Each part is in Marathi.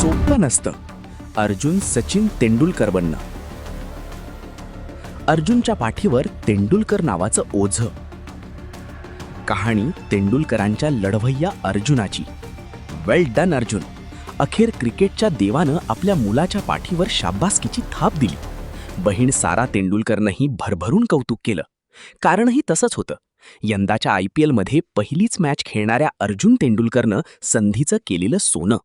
सोपं नसतं अर्जुन सचिन तेंडुलकर बनणं. अर्जुनच्या पाठीवर तेंडुलकर नावाचं ओझं. कहाणी तेंडुलकरांच्या लढवय्या अर्जुनाची. वेल डन अर्जुन. अखेर क्रिकेटच्या देवानं आपल्या मुलाच्या पाठीवर शाबासकीची थाप दिली. बहीण सारा तेंडुलकरनंही भरभरून कौतुक केलं. कारणही तसंच होतं. यंदाच्या IPLमध्ये पहिलीच मॅच खेळणाऱ्या अर्जुन तेंडुलकरनं संधीचं केलेलं सोनं.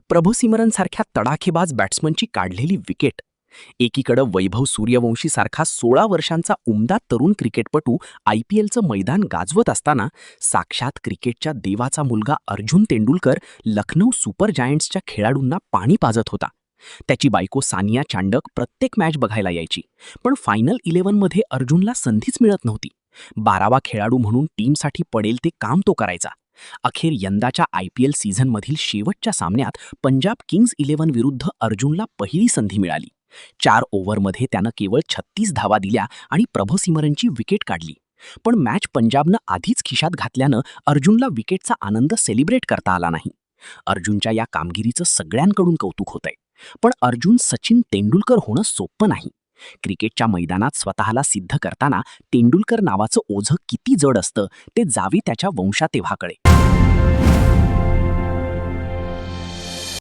प्रभू सिमरनसारख्या तडाखेबाज बॅट्समनची काढलेली विकेट. एकीकडं वैभव सूर्यवंशीसारखा 16 वर्षांचा उमदा तरुण क्रिकेटपटू IPLचं मैदान गाजवत असताना साक्षात क्रिकेटच्या देवाचा मुलगा अर्जुन तेंडुलकर लखनौ सुपर जायंट्सच्या खेळाडूंना पाणी पाजत होता. त्याची बायको सानिया चांडक प्रत्येक मॅच बघायला यायची, पण फायनल 11मध्ये अर्जुनला संधीच मिळत नव्हती. 12वा खेळाडू म्हणून टीमसाठी पडेल ते काम तो करायचा. अखेर यंदाच्या IPL सीझनमधील शेवटच्या सामन्यात पंजाब किंग्स 11 विरुद्ध अर्जुनला पहिली संधी मिळाली. 4 ओव्हरमध्ये त्यानं केवळ 36 धावा दिल्या आणि प्रभू सिमरनची विकेट काढली. पण मॅच पंजाबनं आधीच खिशात घातल्यानं अर्जुनला विकेटचा आनंद सेलिब्रेट करता आला नाही. अर्जुनच्या या कामगिरीचं सगळ्यांकडून कौतुक होतंय. पण अर्जुन सचिन तेंडुलकर होणं सोपं नाही. क्रिकेटच्या मैदानात स्वतःला सिद्ध करताना तेंडुलकर नावाचं ओझं किती जड असतं ते जावी त्याच्या वंशातेव्हाकडे.